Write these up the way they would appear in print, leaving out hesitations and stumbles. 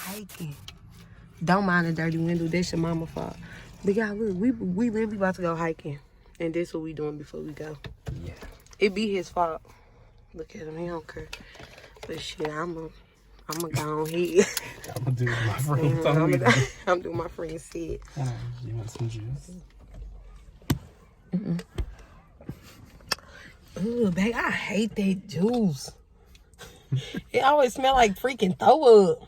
hiking. Don't mind the dirty window. That's your mama fault. But y'all, look, we really about to go hiking. And that's what we doing before we go. Yeah. It be his fault. Look at him. He don't care. But shit, I'm going to go on here. I'm going to do my friend. I'm doing my friend said. You want some juice? Ooh, babe, I hate that juice. It always smell like freaking throw up.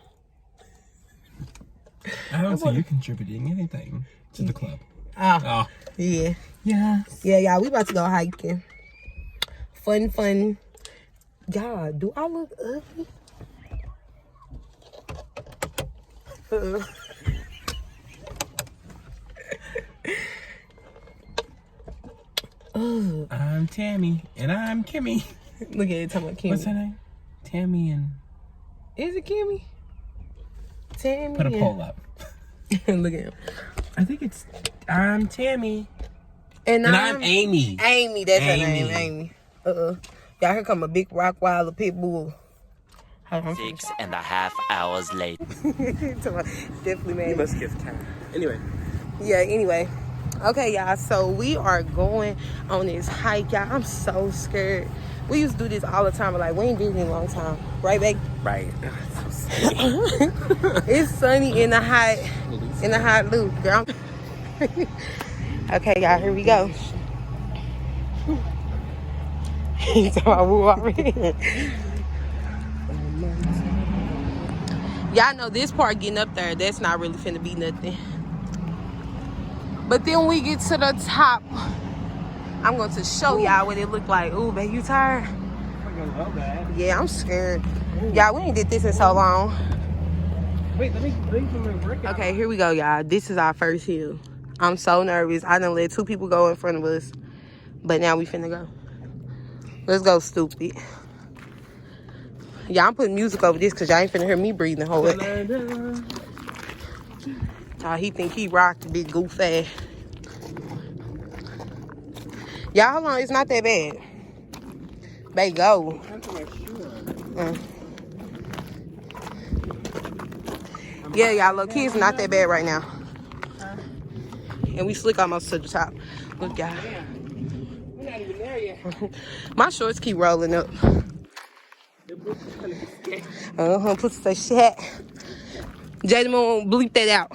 I don't see you contributing anything to the club. Oh. Yeah. Yes. Yeah, y'all, we about to go hiking. Fun. God, do I look ugly? I'm Tammy, and I'm Kimmy. Look at it, talking about Kimmy. What's her name? Tammy and... Is it Kimmy? Tammy. Put a poll up. Look at him. I think it's... I'm Tammy. And I'm Amy. Amy, that's her name, Amy. Y'all, here come a big Rottweiler pit bull. 6.5 hours later. Definitely, man. You must give time. Anyway. Okay, y'all, so we are going on this hike, y'all. I'm so scared. We used to do this all the time, but like we ain't did it in a long time. Right, babe? Right. It's sunny in the hot loop, girl. Okay, y'all, here we go. He's already. Y'all know this part getting up there, that's not really finna be nothing. But then we get to the top, I'm going to show y'all what it look like. Ooh, babe, you tired? Yeah, I'm scared. Y'all, we ain't did this in so long. Wait, let me put my brick out. Okay, here we go, y'all. This is our first hill. I'm so nervous. I done let 2 people go in front of us. But now we finna go. Let's go, stupid. Y'all, I'm putting music over this because y'all ain't finna hear me breathing the whole way. He think he rocked the big goof ass. Y'all, hold on. It's not that bad. Babe, go. Yeah, y'all, look, kids not that bad right now. And we slick almost to the top. Look, y'all. We're not even there yet. My shorts keep rolling up. Put the shit. Jada won't bleep that out.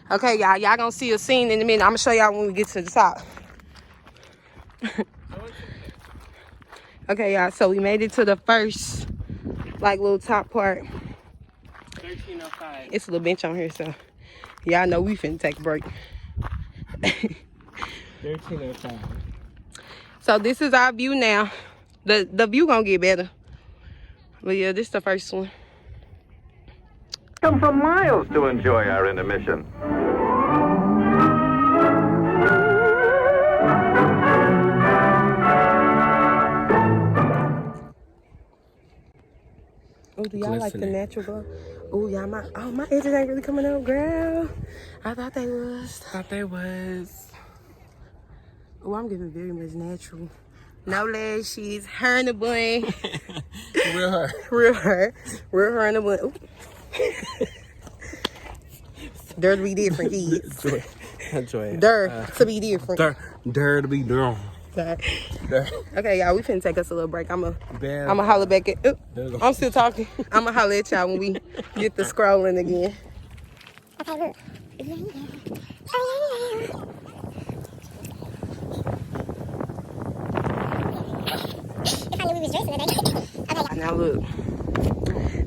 Okay, y'all gonna see a scene in a minute. I'm gonna show y'all when we get to the top. Okay, y'all, so we made it to the first like little top part. 13:05. It's a little bench on here, so y'all know we finna take a break. 13:05. So this is our view now. The view gonna get better. But yeah, this is the first one. Come from miles to enjoy our intermission. Oh, do y'all like the natural glow? Oh, y'all, my edges ain't really coming up, girl. I thought they was. Oh, I'm getting very much natural. No lashes, her in the bun. Real her. Real her in the bun. Dare to be different, kids. Enjoy it. Dare to be different. Dare to be dumb. Sorry. Dare. Okay, y'all, we finna take us a little break. I'ma holler back at. I'm still talking. I'ma holler at y'all when we get the scrolling again. Okay, look. Now look.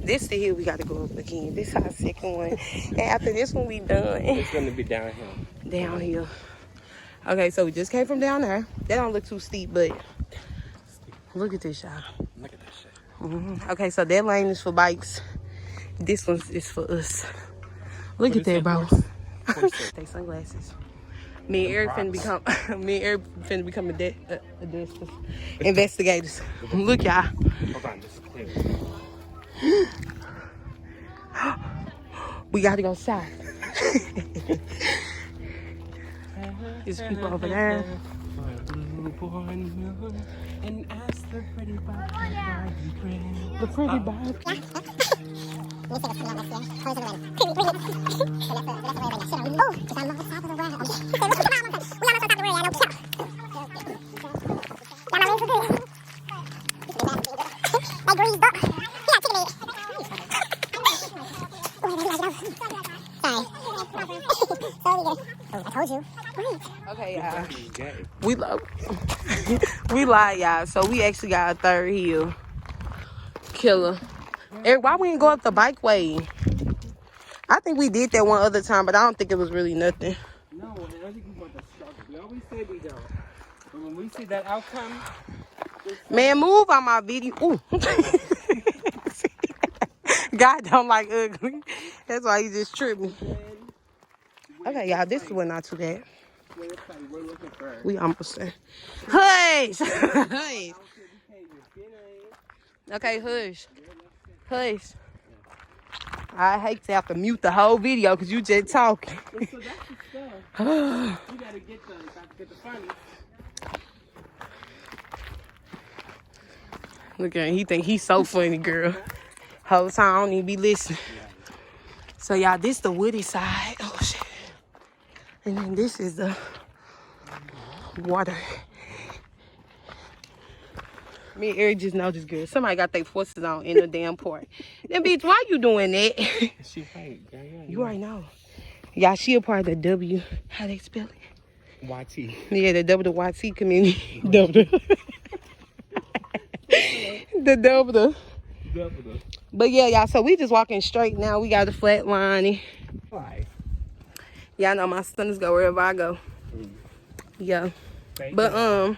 This the hill we gotta go up again. This is our second one. And after this one we done. It's gonna be downhill. Downhill. Okay, so we just came from down there. That don't look too steep, but look at this, y'all. Look at that shit. Okay, so that lane is for bikes. This one is for us. Look at that, bro. Take sunglasses. Me and Eric finna become investigators. Look, y'all. Hold on, this is clear. We gotta go south. There's people over there. newborn moon and ask the pretty bobcat why you grin. The pretty bobcat. Okay, y'all. We lied, y'all. So we actually got a third hill. Killer. Eric, why we didn't go up the bikeway? I think we did that one other time, but I don't think it was really nothing. No, I don't think we want to struggle. We always say we don't. But when we see that outcome, Man, move on my video. Ooh. God don't like ugly. That's why he just tripped me. Okay, y'all, this one not too bad. we're looking for. We almost there. Hush! Hush! Okay, hush. Hush. I hate to have to mute the whole video because you just talking. So that's the stuff. You gotta get the funny. Look at him. He think he's so funny, girl. Whole time I don't even be listening. So, y'all, this the woody side. Oh, shit. And then this is the water. Me and Eric just know this girl. Somebody got their forces on in the damn park. Then, bitch, why you doing that? She right. Yeah. You already know. Y'all, she a part of the W. How they spell it? YT. Yeah, the WYT community. W. The W. But yeah, y'all, so we just walking straight now. We got the flat line. Why? Y'all know my stomachs go wherever I go. Yeah. But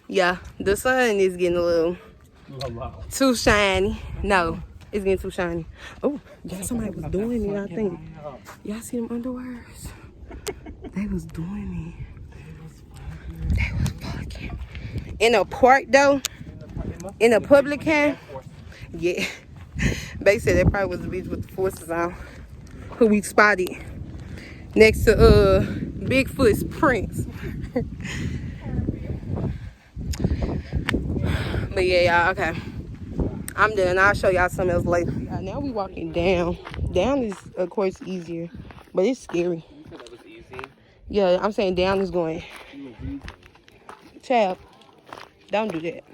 yeah, the sun is getting a little too shiny. No, it's getting too shiny. Oh, yeah, somebody was doing it, I think. Y'all see them underwears? They was doing it. They was fucking. In a park though? In a public camp? Yeah. They said that probably was the bitch with the forces on. Who we spotted next to Bigfoot's prints. But yeah, y'all, okay. I'm done. I'll show y'all something else later. Now we walking down. Down is, of course, easier, but it's scary. You said that was easy. Yeah, I'm saying down is going. Chap, don't do that.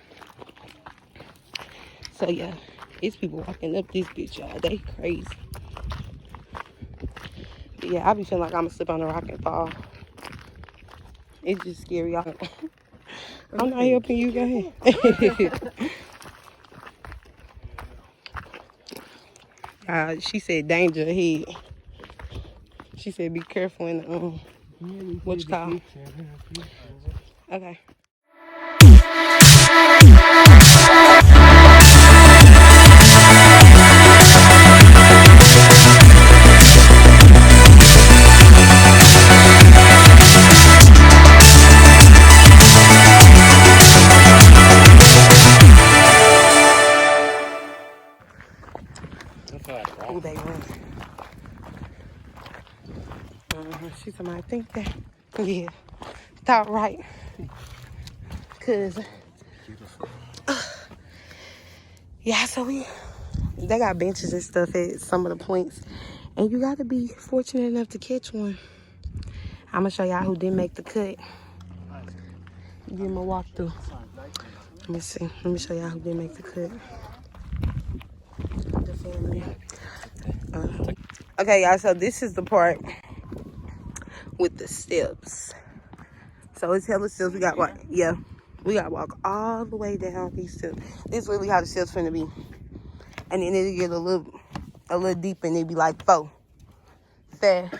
So yeah, it's people walking up this bitch, y'all. They crazy. But yeah, I be feeling like I'm gonna slip on a rock and fall. It's just scary, y'all. I'm not helping you guys. She said danger ahead. She said be careful in the what you call? Okay. Oh, they run. She told me, I think that. Yeah. Thought right. Cause yeah, so they got benches and stuff at some of the points. And you gotta be fortunate enough to catch one. I'm gonna show y'all who didn't make the cut. Give them a walkthrough. Let me see. Let me show y'all who didn't make the cut. The family. Okay, y'all, so this is the part with the steps. So it's hella steps. We got walk, yeah. We gotta walk all the way down these steps. This is really how the steps finna be. And then it'll get a little deeper and it'll be like 4. Fair.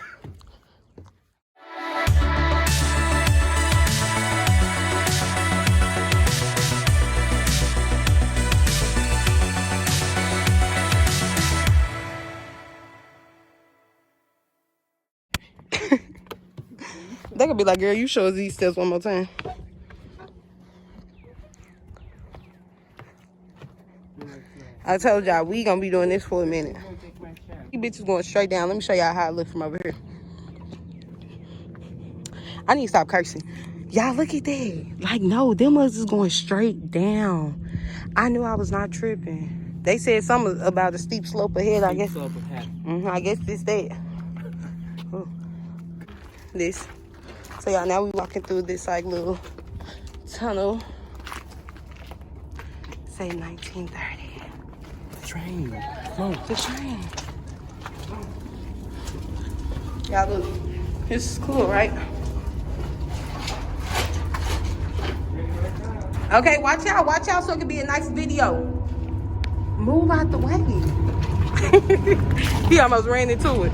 They could be like, girl, you show us these steps one more time. I told y'all, we gonna be doing this for a minute. These bitches going straight down. Let me show y'all how it looks from over here. I need to stop cursing. Y'all look at that. Like, no, them was going straight down. I knew I was not tripping. They said something about a steep slope ahead, I guess. Slope ahead. I guess it's that. Ooh. This. So y'all, now we walking through this like little tunnel. Say 1930. The train. The train. Y'all look. This is cool, right? Okay, watch out so it can be a nice video. Move out the way. He almost ran into it.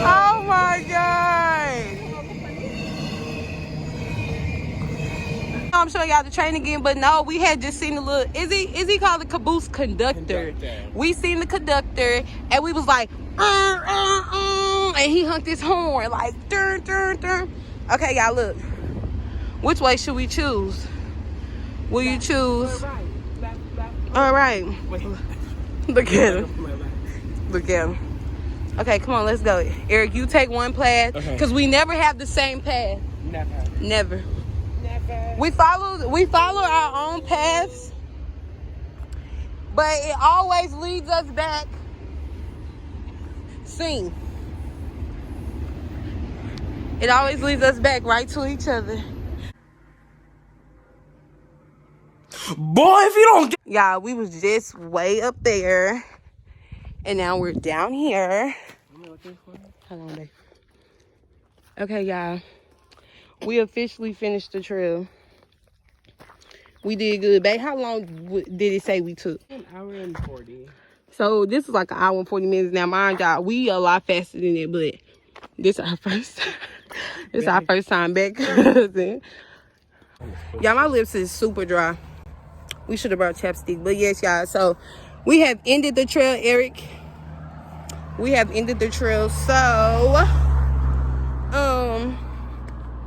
Oh my God. I'm showing y'all the train again, but no, we had just seen the little, is he called the caboose conductor? We seen the conductor and we was like, and he honked his horn like, dun, dun, dun. Okay, y'all, look. Which way should we choose? Will you choose? All right. Look at him. Look at him. Okay, come on, let's go. Eric, you take one path, because we never have the same path. Never. We follow our own paths, but it always leads us back. Sing. It always leads us back right to each other. Boy, if you don't get... Y'all, we was just way up there, and now we're down here. Hold on, babe. Okay, y'all. We officially finished the trail. We did good, babe. How long did it say we took? An hour and 40. So this is like an hour and 40 minutes. Now, mind y'all, we a lot faster than that, but this our first. This our first time back. Y'all, my lips is super dry. We should have brought chapstick, but yes, y'all. So we have ended the trail, Eric. We have ended the trail. So,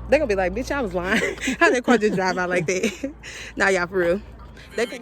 they're gonna be like, bitch, I was lying. How that car just drive out like that? Nah, y'all, for real. They can...